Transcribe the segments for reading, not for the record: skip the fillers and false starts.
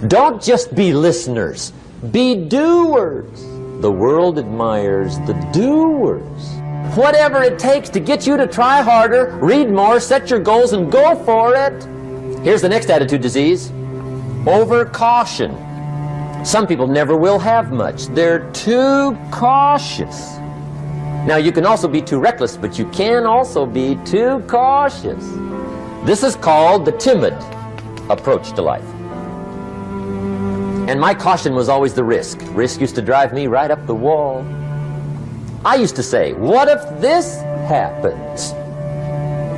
Don't just be listeners, be doers. The world admires the doers. Whatever it takes to get you to try harder, read more, set your goals, and go for it. Here's the next attitude disease: over-caution. Some people never will have much. They're too cautious. Now, you can also be too reckless, but you can also be too cautious. This is called the timid approach to life. And my caution was always the risk. Risk used to drive me right up the wall. I used to say, what if this happens?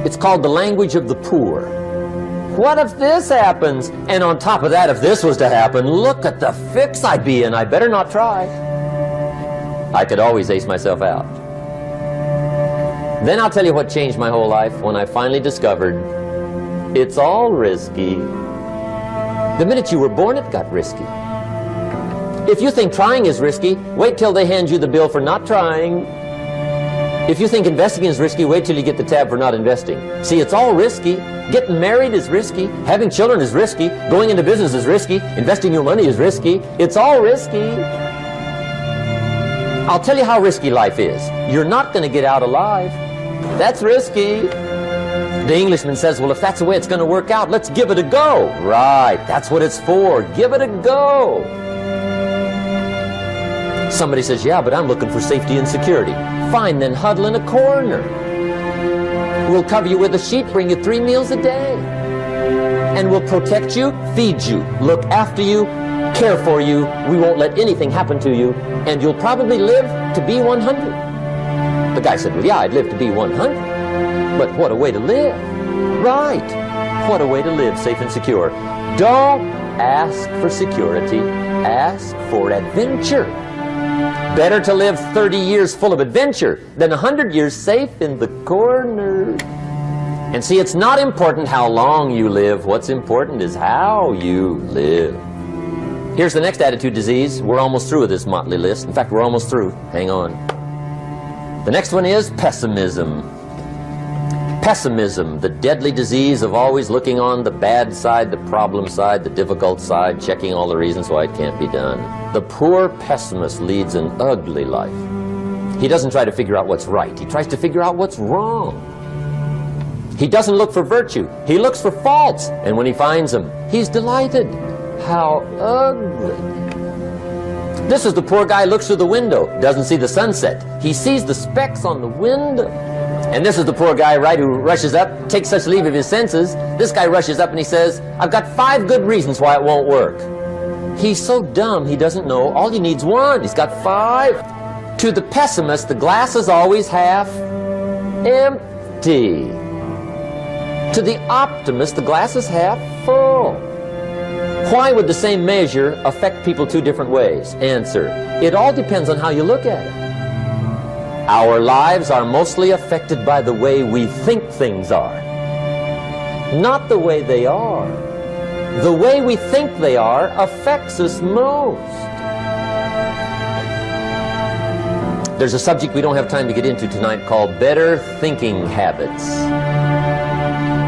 It's called the language of the poor. What if this happens? And on top of that, if this was to happen, look at the fix I'd be in. I better not try. I could always ace myself out. Then I'll tell you what changed my whole life when I finally discovered it's all risky. The minute you were born, it got risky. If you think trying is risky, wait till they hand you the bill for not trying. If you think investing is risky, wait till you get the tab for not investing. See, it's all risky. Getting married is risky. Having children is risky. Going into business is risky. Investing your money is risky. It's all risky. I'll tell you how risky life is. You're not going to get out alive. That's risky. The Englishman says, well, if that's the way it's going to work out, let's give it a go. Right, that's what it's for. Give it a go. Somebody says, yeah, but I'm looking for safety and security. Fine, then huddle in a corner. We'll cover you with a sheet, bring you 3 meals a day. And we'll protect you, feed you, look after you, care for you. We won't let anything happen to you. And you'll probably live to be 100. The guy said, well, yeah, I'd live to be 100. But what a way to live. Right. What a way to live, safe and secure. Don't ask for security. Ask for adventure. Better to live 30 years full of adventure than 100 years safe in the corner. And see, it's not important how long you live. What's important is how you live. Here's the next attitude disease. We're almost through with this motley list. In fact, we're almost through. Hang on. The next one is pessimism. Pessimism, the deadly disease of always looking on the bad side, the problem side, the difficult side, checking all the reasons why it can't be done. The poor pessimist leads an ugly life. He doesn't try to figure out what's right. He tries to figure out what's wrong. He doesn't look for virtue. He looks for faults. And when he finds them, he's delighted. How ugly. This is the poor guy who looks through the window, doesn't see the sunset. He sees the specks on the window. And this is the poor guy, right, who rushes up, takes such leave of his senses. This guy rushes up and he says, I've got 5 good reasons why it won't work. He's so dumb he doesn't know all he needs 1. He's got 5. To the pessimist, the glass is always half empty. To the optimist, the glass is half full. Why would the same measure affect people 2 different ways? Answer, it all depends on how you look at it. Our lives are mostly affected by the way we think things are, not the way they are. The way we think they are affects us most. There's a subject we don't have time to get into tonight called better thinking habits.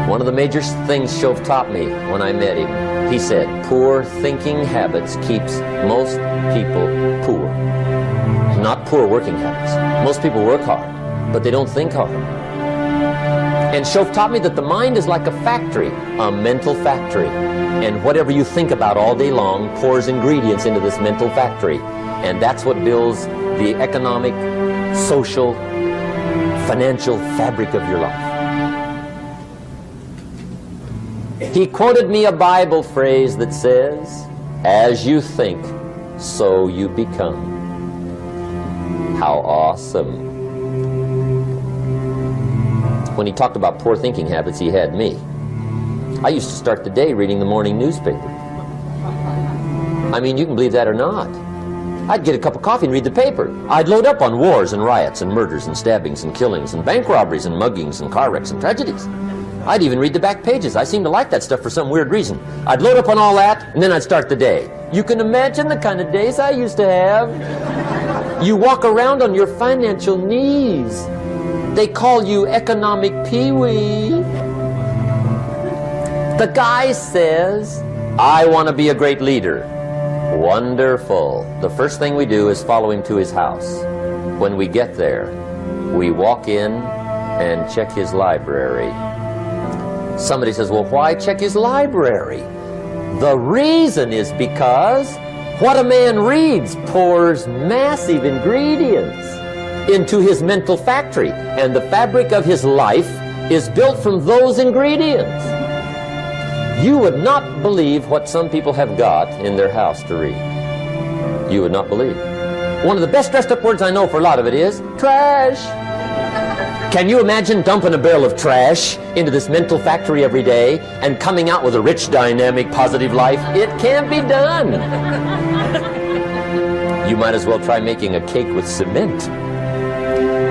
One of the major things Shove taught me when I met him, he said, poor thinking habits keeps most people poor. Not poor working habits. Most people work hard, but they don't think hard. And Shove taught me that the mind is like a factory, a mental factory. And whatever you think about all day long pours ingredients into this mental factory. And that's what builds the economic, social, financial fabric of your life. He quoted me a Bible phrase that says, as you think, so you become. How awesome. When he talked about poor thinking habits, he had me. I used to start the day reading the morning newspaper. I mean, you can believe that or not. I'd get a cup of coffee and read the paper. I'd load up on wars and riots and murders and stabbings and killings and bank robberies and muggings and car wrecks and tragedies. I'd even read the back pages. I seem to like that stuff for some weird reason. I'd load up on all that, and then I'd start the day. You can imagine the kind of days I used to have. You walk around on your financial knees. They call you economic peewee. The guy says, I want to be a great leader. Wonderful. The first thing we do is follow him to his house. When we get there, we walk in and check his library. Somebody says, well, why check his library? The reason is because what a man reads pours massive ingredients into his mental factory, and the fabric of his life is built from those ingredients. You would not believe what some people have got in their house to read. You would not believe. One of the best dressed up words I know for a lot of it is trash. Can you imagine dumping a barrel of trash into this mental factory every day and coming out with a rich, dynamic, positive life? It can't be done. You might as well try making a cake with cement.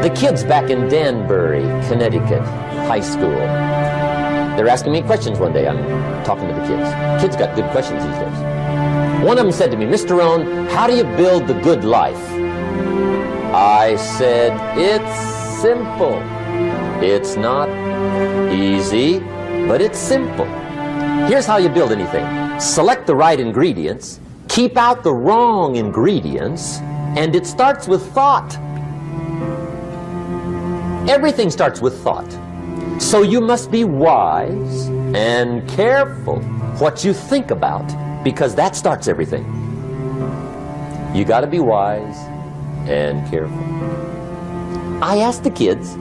The kids back in Danbury, Connecticut, high school, they're asking me questions one day. I'm talking to the kids. Kids got good questions these days. One of them said to me, Mr. Rohn, how do you build the good life? I said, it's simple. It's not easy, but it's simple. Here's how you build anything. Select the right ingredients, keep out the wrong ingredients, and it starts with thought. Everything starts with thought. So you must be wise and careful what you think about, because that starts everything. You got to be wise and careful. I asked the kids,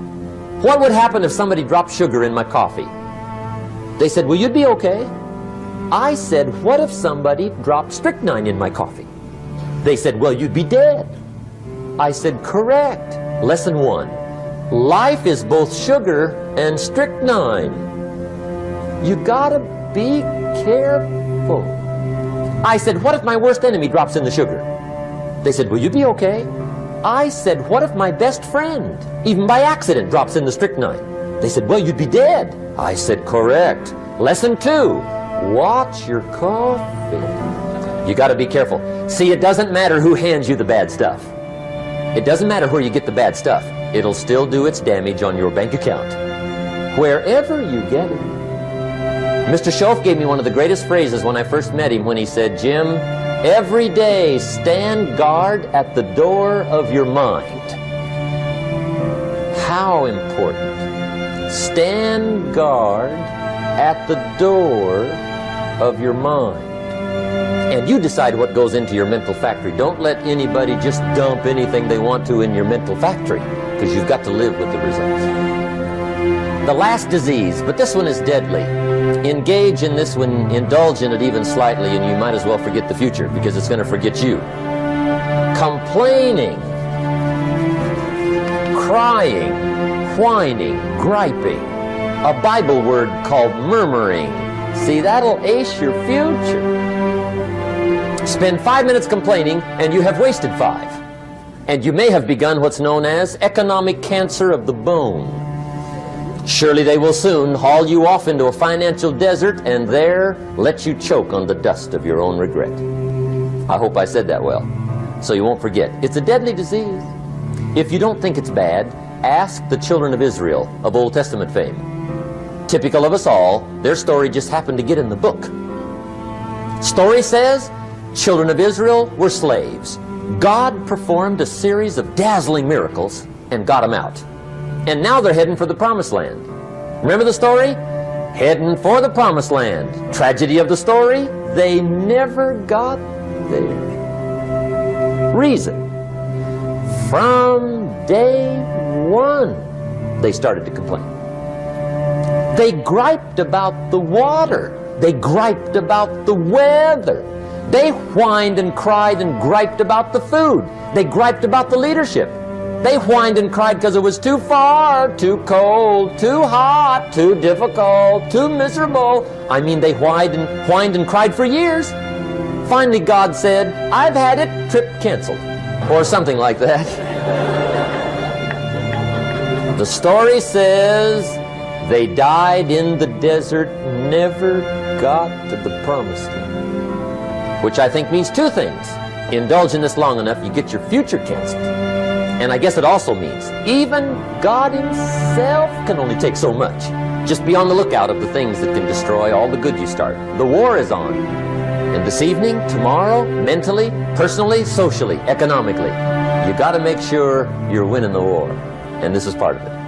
what would happen if somebody dropped sugar in my coffee? They said, well, you'd be okay. I said, what if somebody dropped strychnine in my coffee? They said, well, you'd be dead. I said, correct. Lesson 1. Life is both sugar and strychnine. You gotta be careful. I said, what if my worst enemy drops in the sugar? They said, will you be okay? I said, what if my best friend, even by accident, drops in the strychnine? They said, well, you'd be dead. I said, correct. Lesson 2, watch your coffee. You gotta be careful. See, it doesn't matter who hands you the bad stuff. It doesn't matter where you get the bad stuff. It'll still do its damage on your bank account, wherever you get it. Mr. Schoaf gave me one of the greatest phrases when I first met him when he said, Jim, every day stand guard at the door of your mind. How important. Stand guard at the door of your mind. And you decide what goes into your mental factory. Don't let anybody just dump anything they want to in your mental factory, because you've got to live with the results. The last disease, but this one is deadly. Engage in this one, indulge in it even slightly, and you might as well forget the future, because it's going to forget you. Complaining, crying, whining, griping. A Bible word called murmuring. See, that'll ace your future. Spend 5 minutes complaining, and you have wasted 5. And you may have begun what's known as economic cancer of the bone. Surely they will soon haul you off into a financial desert and there let you choke on the dust of your own regret. I hope I said that well, so you won't forget. It's a deadly disease. If you don't think it's bad, ask the children of Israel of Old Testament fame. Typical of us all, their story just happened to get in the book. Story says, children of Israel were slaves. God performed a series of dazzling miracles and got them out. And now they're heading for the promised land. Remember the story? Heading for the promised land. Tragedy of the story, they never got there. Reason. From day 1, they started to complain. They griped about the water. They griped about the weather. They whined and cried and griped about the food. They griped about the leadership. They whined and cried because it was too far, too cold, too hot, too difficult, too miserable. I mean, they whined and cried for years. Finally, God said, I've had it, trip canceled, or something like that. The story says they died in the desert, never got to the promised land. Which I think means 2 things. Indulge in this long enough, you get your future canceled. And I guess it also means even God himself can only take so much. Just be on the lookout of the things that can destroy all the good you start. The war is on. And this evening, tomorrow, mentally, personally, socially, economically, you got to make sure you're winning the war. And this is part of it.